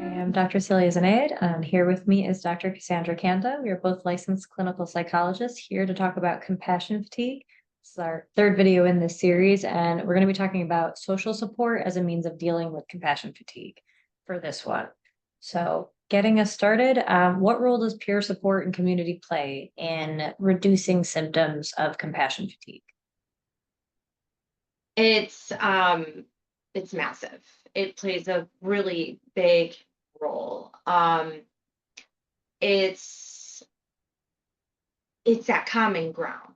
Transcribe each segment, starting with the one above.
I am Dr. Celia Zanaid, and here with me is Dr. Cassandra Kandah. We are both licensed clinical psychologists here to talk about compassion fatigue. This is our third video in this series, and we're going to be talking about social support as a means of dealing with compassion fatigue for this one. So, getting us started, what role does peer support and community play in reducing symptoms of compassion fatigue? It's massive. It plays a really big role. It's it's that common ground,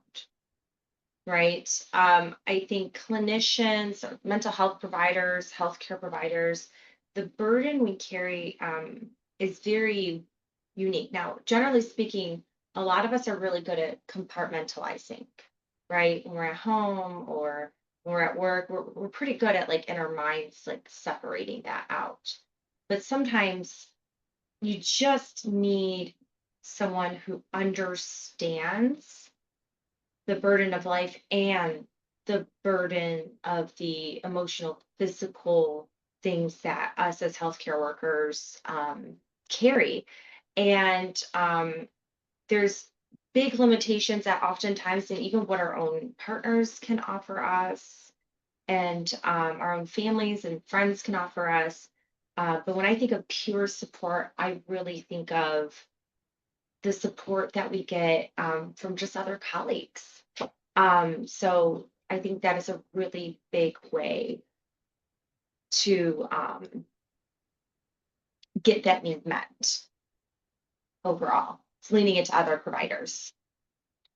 right? I think clinicians, or mental health providers, healthcare providers, the burden we carry is very unique. Now, generally speaking, a lot of us are really good at compartmentalizing, right? When we're at home or when we're at work, we're pretty good at like in our minds, like separating that out. But sometimes you just need someone who understands the burden of life and the burden of the emotional, physical things that us as healthcare workers carry. And there's big limitations that oftentimes, and even what our own partners can offer us, and our own families and friends can offer us. But when I think of pure support, I really think of the support that we get from just other colleagues. So I think that is a really big way to get that need met overall. It's leaning into other providers.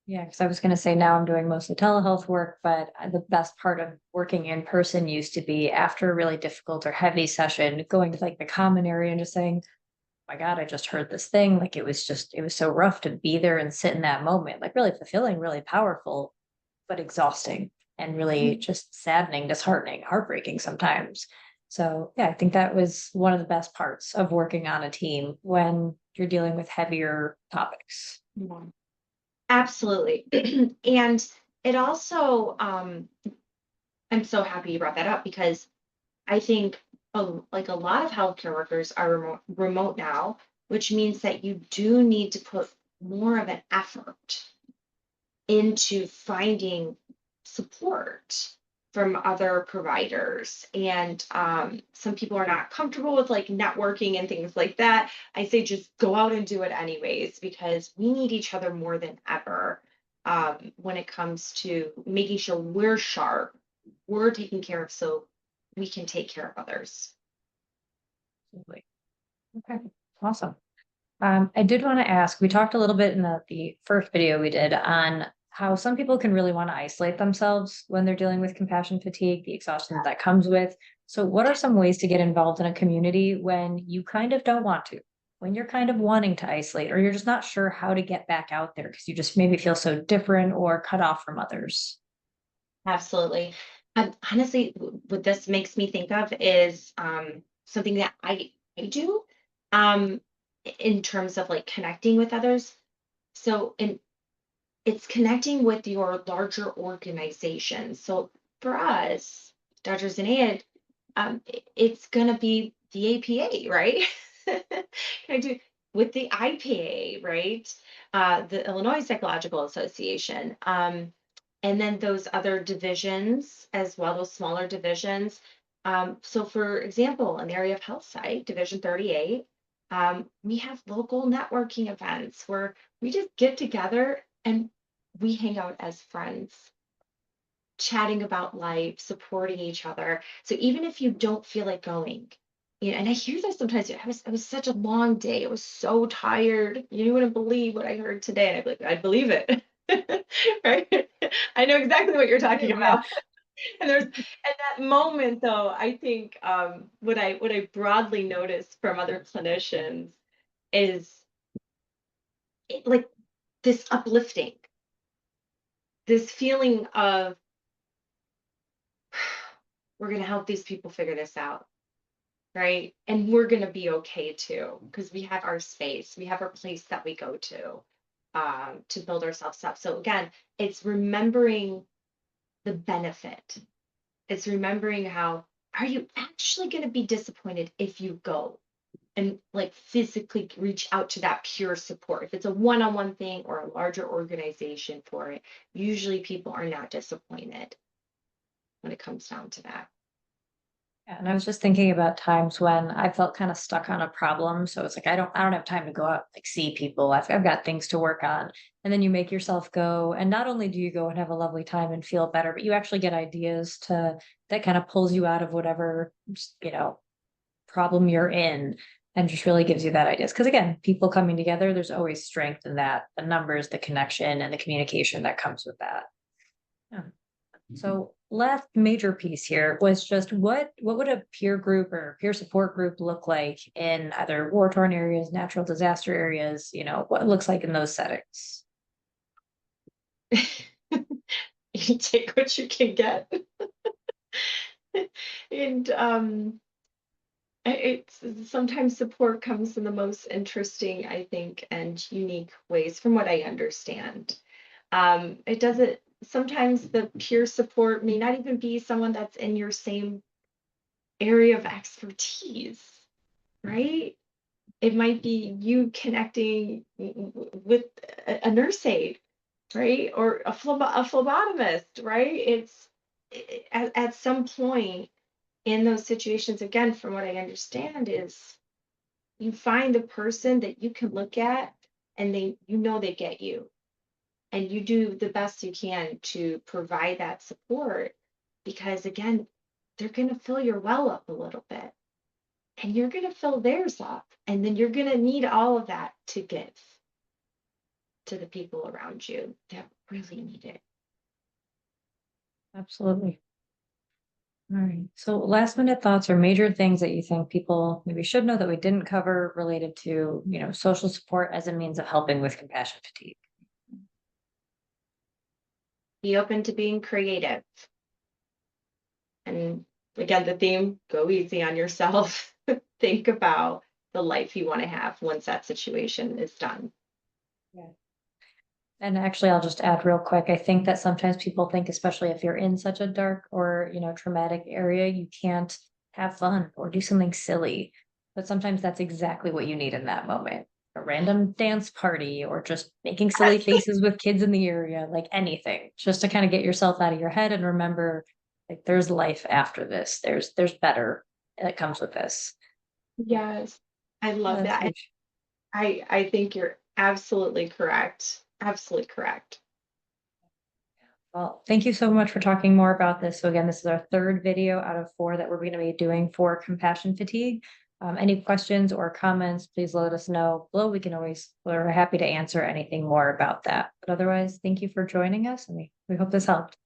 Yeah, because I was going to say now I'm doing mostly telehealth work, but the best part of working in person used to be after a really difficult or heavy session, going to like the common area and just saying, "Oh my God, I just heard this thing." Like it was so rough to be there and sit in that moment, like really fulfilling, really powerful, but exhausting and really just saddening, disheartening, heartbreaking sometimes. So yeah, I think that was one of the best parts of working on a team when you're dealing with heavier topics. Mhm. Absolutely. And it also, I'm so happy you brought that up because I think like a lot of healthcare workers are remote now, which means that you do need to put more of an effort into finding support from other providers. And some people are not comfortable with like networking and things like that. I say just go out and do it anyways, because we need each other more than ever when it comes to making sure we're sharp, we're taken care of so we can take care of others. Absolutely. Okay, awesome. I did want to ask, we talked a little bit in the first video we did on how some people can really want to isolate themselves when they're dealing with compassion fatigue, the exhaustion that comes with. So, what are some ways to get involved in a community when you kind of don't want to, when you're kind of wanting to isolate, or you're just not sure how to get back out there because you just maybe feel so different or cut off from others? Absolutely. Honestly, what this makes me think of is something that I do um, in terms of like connecting with others. So, and it's connecting with your larger organization. So, for us, Dodgers and Ed, it's going to be the APA, right? Can I do with the IPA, right? The Illinois Psychological Association. And then those other divisions as well, those smaller divisions. So, for example, in the area of health site, Division 38, we have local networking events where we just get together and we hang out as friends, chatting about life, supporting each other. So even if you don't feel like going, and I hear this sometimes, it was such a long day. I was so tired. You wouldn't believe what I heard today. And I'd be like, I'd believe it. Right? I know exactly what you're talking Yeah. about. And there's at that moment though, I think what I broadly notice from other clinicians is like this uplifting, this feeling of we're going to help these people figure this out, right? And we're going to be okay too, because we have our space, we have our place that we go to build ourselves up. So again, it's remembering the benefit. It's remembering how are you actually going to be disappointed if you go? and like physically reach out to that peer support. If it's a one-on-one thing or a larger organization for it, usually people are not disappointed when it comes down to that. Yeah, and I was just thinking about times when I felt kind of stuck on a problem. So it's like I don't have time to go out like see people. I've got things to work on. And then you make yourself go. And not only do you go and have a lovely time and feel better, but you actually get ideas to that kind of pulls you out of whatever, problem you're in and just really gives you that ideas. Because again, people coming together, there's always strength in that, the numbers, the connection, and the communication that comes with that. Yeah. So last major piece here was just what would a peer group or peer support group look like in either war-torn areas, natural disaster areas, what it looks like in those settings. You take what you can get. And it's sometimes support comes in the most interesting, I think, and unique ways from what I understand. It doesn't, sometimes the peer support may not even be someone that's in your same area of expertise, right? It might be you connecting with a nurse aide, right? Or a phlebotomist, right? At some point in those situations, again, from what I understand, is you find the person that you can look at and they get you, and you do the best you can to provide that support, because again, they're going to fill your well up a little bit, and you're going to fill theirs up, and then you're going to need all of that to give to the people around you that really need it. Absolutely. All right. So last minute thoughts or major things that you think people maybe should know that we didn't cover related to, social support as a means of helping with compassion fatigue. Be open to being creative. And again, the theme, go easy on yourself. Think about the life you want to have once that situation is done. Yeah. And actually, I'll just add real quick. I think that sometimes people think, especially if you're in such a dark or, traumatic area, you can't have fun or do something silly. But sometimes that's exactly what you need in that moment. A random dance party or just making silly faces with kids in the area, like anything, just to kind of get yourself out of your head and remember like there's life after this. There's better that comes with this. Yes, I Yeah, love that's that. huge. I think you're absolutely correct. Absolutely correct. Well, thank you so much for talking more about this. So again, this is our third video out of 4 that we're going to be doing for compassion fatigue. Any questions or comments, please let us know below. We're happy to answer anything more about that. But otherwise, thank you for joining us, and we hope this helped.